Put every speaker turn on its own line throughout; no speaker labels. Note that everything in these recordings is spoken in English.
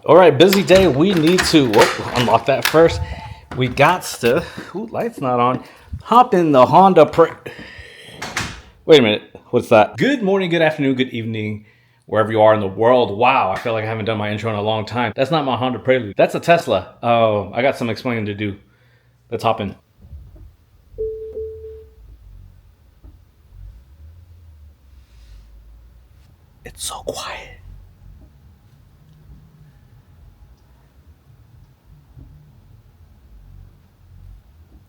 All right, busy day. We need to unlock that first. We got to. Ooh, light's not on. Hop in the Honda Wait a minute. What's that? Good morning, good afternoon, good evening, wherever you are in the world. Wow, I feel like I haven't done my intro in a long time. That's not my Honda Prelude. That's a Tesla. Oh, I got some explaining to do. Let's hop in. It's so quiet.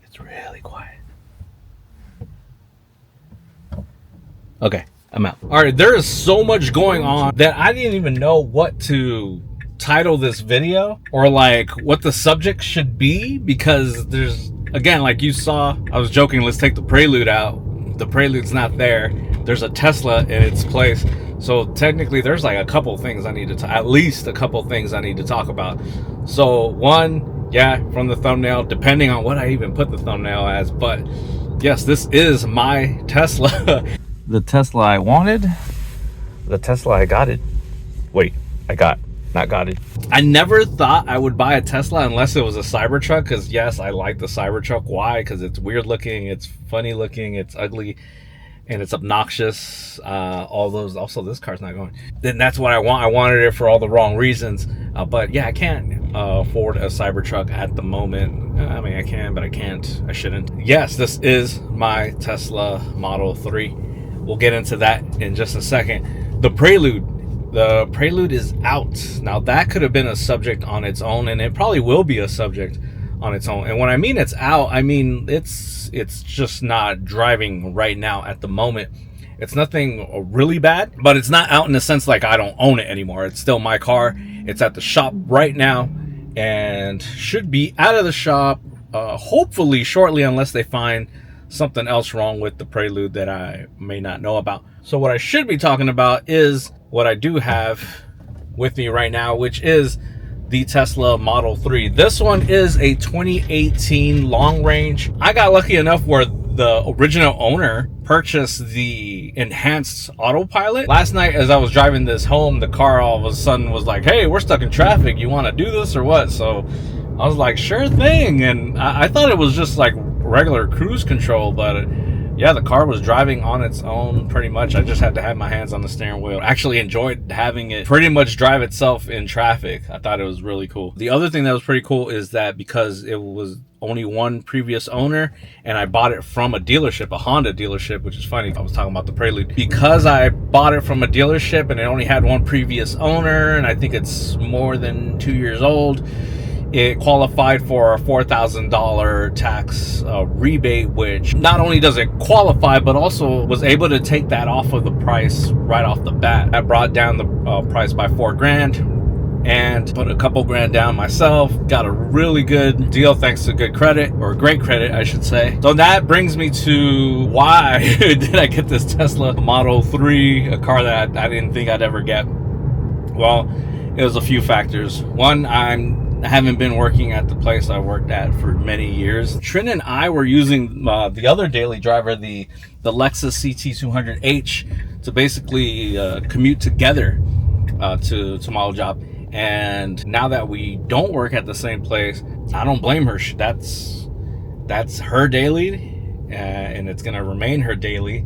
It's really quiet. Okay, I'm out. All right, there is so much going on that I didn't even know what to title this video or like what the subject should be, because there's, again, like you saw, I was joking, let's take the Prelude out. The Prelude's not there. There's a Tesla in its place. So technically there's like a couple things I need to, at least a couple things I need to talk about. So one, yeah, from the thumbnail, depending on what I even put the thumbnail as, but yes, this is my Tesla. The Tesla I wanted, the Tesla I got it. Wait, not got it. I never thought I would buy a Tesla unless it was a Cybertruck, because yes, I like the Cybertruck. Why? Because it's weird looking, it's funny looking, it's ugly, and it's obnoxious. All those. Also, this car's not going. Then that's what I want. I wanted it for all the wrong reasons. But yeah, I can't afford a Cybertruck at the moment. I mean, I can, but I can't. I shouldn't. Yes, this is my Tesla Model 3. We'll get into that in just a second. The Prelude is out. Now that could have been a subject on its own, and it probably will be a subject on its own. And when I mean it's out, I mean it's just not driving right now at the moment. It's nothing really bad, but it's not out in the sense like I don't own it anymore. It's still my car. It's at the shop right now and should be out of the shop hopefully shortly, unless they find something else wrong with the Prelude that I may not know about. So what I should be talking about is what I do have with me right now, which is the Tesla Model 3. This one is a 2018 long range. I got lucky enough where the original owner purchased the enhanced autopilot. Last night as I was driving this home, the car all of a sudden was like, hey, we're stuck in traffic. You want to do this or what? So I was like, sure thing. And I thought it was just like regular cruise control, but yeah, the car was driving on its own pretty much. I just had to have my hands on the steering wheel. I actually enjoyed having it pretty much drive itself in traffic. I thought it was really cool. The other thing that was pretty cool is that because it was only one previous owner and I bought it from a dealership, a Honda dealership, which is funny. I was talking about the Prelude. Because I bought it from a dealership and it only had one previous owner, and I think it's more than 2 years old, it qualified for a $4,000 tax rebate, which not only does it qualify, but also was able to take that off of the price right off the bat. I brought down the price by $4,000 and put a couple grand down myself. Got a really good deal thanks to good credit, or great credit, I should say. So that brings me to why did I get this Tesla Model 3, a car that I didn't think I'd ever get. Well, it was a few factors. One, I haven't been working at the place I worked at for many years. Trin and I were using the other daily driver, the Lexus CT200H, to basically commute together to my old job. And now that we don't work at the same place, I don't blame her. That's her daily, and it's gonna remain her daily.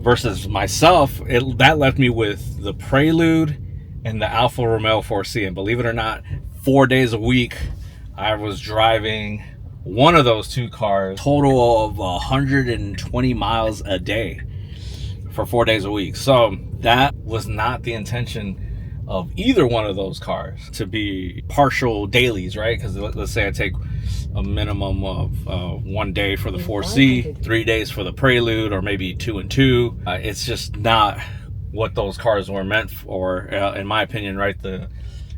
Versus myself, that left me with the Prelude and the Alfa Romeo 4C. And believe it or not, 4 days a week I was driving one of those two cars, total of 120 miles a day for 4 days a week. So that was not the intention of either one of those cars to be partial dailies, right? Because let's say I take a minimum of 1 day for the 4C, 3 days for the Prelude, or maybe 2 and 2. It's just not what those cars were meant for, in my opinion, right?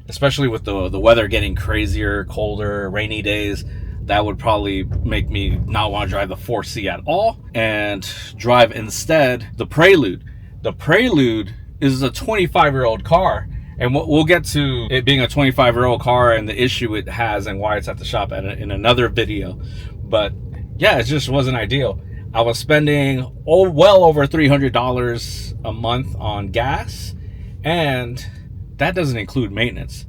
Especially with the weather getting crazier, colder, rainy days, that would probably make me not want to drive the 4C at all and drive instead the Prelude. The Prelude is a 25-year-old car, and we'll get to it being a 25-year-old car and the issue it has and why it's at the shop in another video. But yeah, it just wasn't ideal. I was spending well over $300 a month on gas, and that doesn't include maintenance.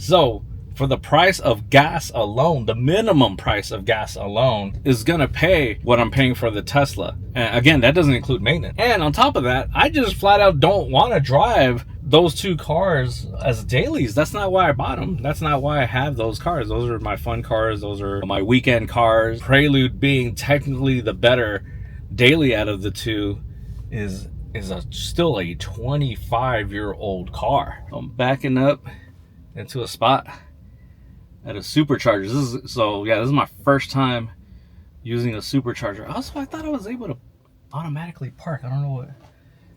So for the price of gas alone, the minimum price of gas alone is gonna pay what I'm paying for the Tesla. And again, that doesn't include maintenance. And on top of that, I just flat out don't want to drive those two cars as dailies. That's not why I bought them. That's not why I have those cars. Those are my fun cars. Those are my weekend cars. Prelude being technically the better daily out of the two is still a 25-year-old car. I'm backing up into a spot at a supercharger. This is my first time using a supercharger. Also, I thought I was able to automatically park. I don't know what. I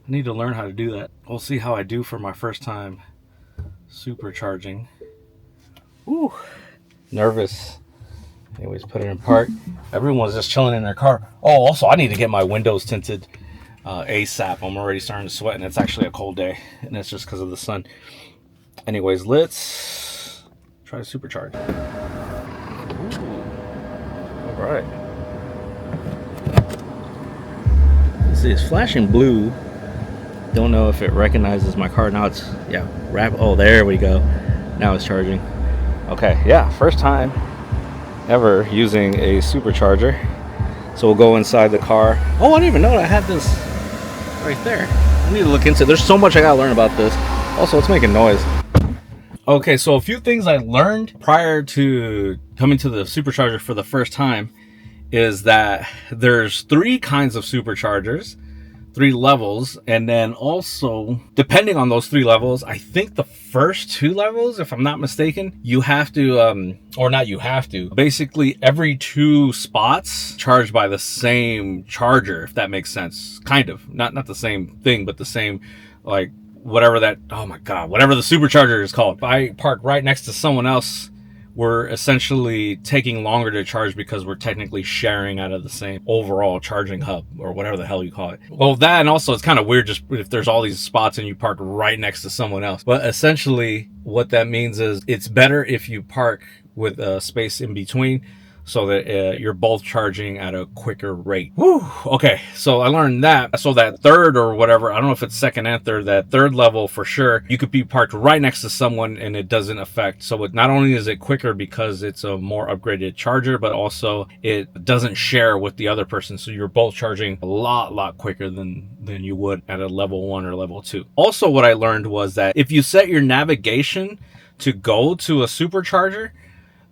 need to learn how to do that. We'll see how I do for my first time supercharging. Woo, nervous. Anyways, put it in park. Everyone's just chilling in their car. Oh, also, I need to get my windows tinted ASAP. I'm already starting to sweat, and it's actually a cold day, and it's just because of the sun. Anyways, let's try to supercharge. Ooh. All right. Let's see, it's flashing blue. Don't know if it recognizes my car. Now it's, oh, there we go. Now it's charging. Okay, yeah, first time ever using a supercharger. So we'll go inside the car. Oh, I didn't even know I had this right there. I need to look into it. There's so much I gotta learn about this. Also, it's making noise. Okay, so a few things I learned prior to coming to the supercharger for the first time is that there's 3 kinds of superchargers, 3 levels, and then also, depending on those 3 levels, I think the first 2 levels, if I'm not mistaken, you have to, or not you have to, basically every 2 spots charged by the same charger, if that makes sense. Kind of. Not the same thing, but the same, like, whatever that, oh my god, whatever the supercharger is called. If I park right next to someone else, we're essentially taking longer to charge because we're technically sharing out of the same overall charging hub, or whatever the hell you call it. Well, that, and also it's kind of weird just if there's all these spots and you park right next to someone else. But essentially what that means is it's better if you park with a space in between, so that you're both charging at a quicker rate. Whew. Okay, so I learned that. So that third or whatever, I don't know if it's second and third, that third level for sure, you could be parked right next to someone and it doesn't affect. So it, not only is it quicker because it's a more upgraded charger, but also it doesn't share with the other person. So you're both charging a lot quicker than you would at a level 1 or level 2. Also, what I learned was that if you set your navigation to go to a supercharger,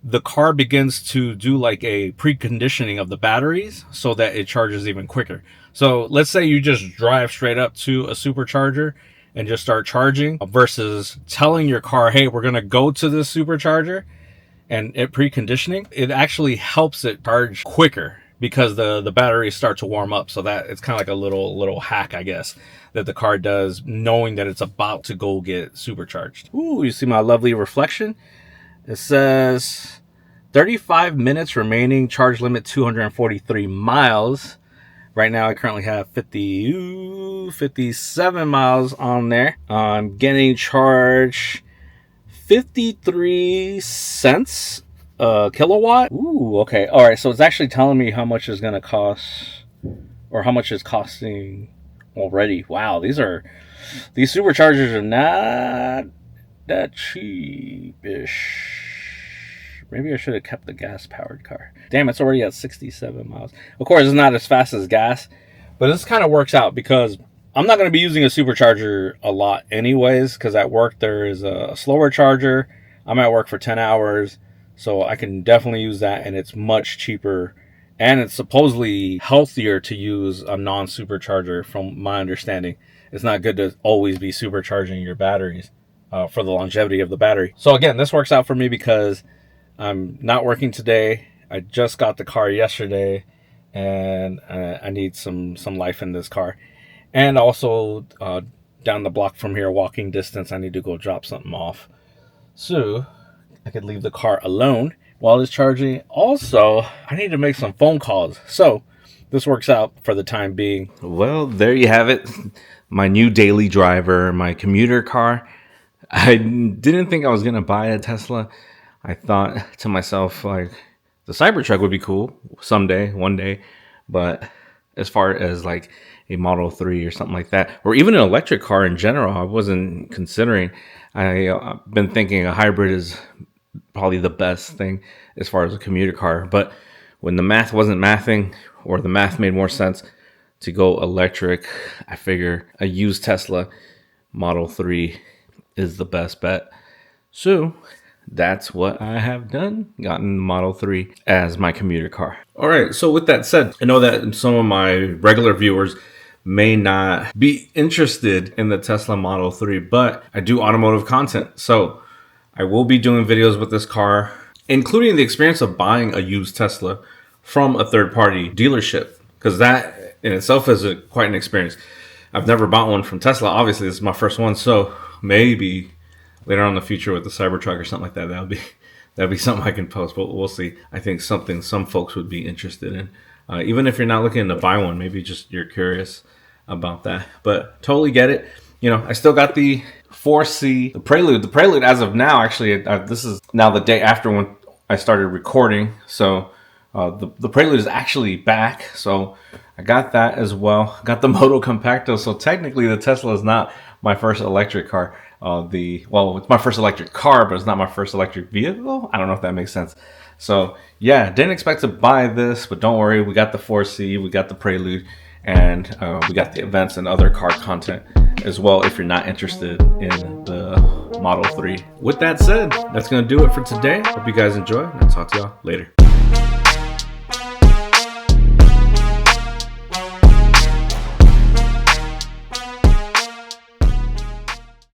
the car begins to do like a preconditioning of the batteries so that it charges even quicker. So let's say you just drive straight up to a supercharger and just start charging, versus telling your car, hey, we're going to go to this supercharger, and it preconditioning, it actually helps it charge quicker because the batteries start to warm up. So that it's kind of like a little hack, I guess, that the car does, knowing that it's about to go get supercharged. Ooh, you see my lovely reflection? It says 35 minutes remaining, charge limit 243 miles. Right now I currently have 57 miles on there. I'm getting charged 53 cents a kilowatt. Ooh, okay. All right, so it's actually telling me how much it's going to cost, or how much it's costing already. Wow, these superchargers are not that cheap-ish. Maybe I should have kept the gas-powered car. Damn, it's already at 67 miles. Of course, it's not as fast as gas, but this kind of works out because I'm not going to be using a supercharger a lot anyways, because at work there is a slower charger. I'm at work for 10 hours, so I can definitely use that, and it's much cheaper, and it's supposedly healthier to use a non-supercharger from my understanding. It's not good to always be supercharging your batteries for the longevity of the battery. So again, this works out for me because I'm not working today. I just got the car yesterday, and I need some life in this car. And also down the block from here, walking distance, I need to go drop something off. So I could leave the car alone while it's charging. Also, I need to make some phone calls. So this works out for the time being. Well, there you have it. My new daily driver, my commuter car. I didn't think I was going to buy a Tesla. I thought to myself, like, the Cybertruck would be cool someday, one day. But as far as like a Model 3 or something like that, or even an electric car in general. I wasn't considering. I've been thinking a hybrid is probably the best thing as far as a commuter car. But when the math wasn't mathing, or the math made more sense to go electric, I figure a used Tesla Model 3 is the best bet. So that's what I have done, gotten Model 3 as my commuter car. All right, so with that said, I know that some of my regular viewers may not be interested in the Tesla Model 3, but I do automotive content. So I will be doing videos with this car, including the experience of buying a used Tesla from a third-party dealership, because that in itself is quite an experience. I've never bought one from Tesla. Obviously, this is my first one, so maybe later on in the future with the Cybertruck or something like that, that'd be something I can post, but we'll see. I think something some folks would be interested in. Even if you're not looking to buy one, maybe just you're curious about that. But totally get it. You know, I still got the 4C, the Prelude. The Prelude, as of now, actually, this is now the day after when I started recording. So the Prelude is actually back. So I got that as well. Got the Moto Compacto. So technically, the Tesla is not my first electric car. It's my first electric car, but it's not my first electric vehicle. I don't know if that makes sense. So yeah, didn't expect to buy this, but don't worry. We got the 4C, we got the Prelude, and we got the events and other car content as well if you're not interested in the Model 3. With that said, that's going to do it for today. Hope you guys enjoy, and I'll talk to y'all later.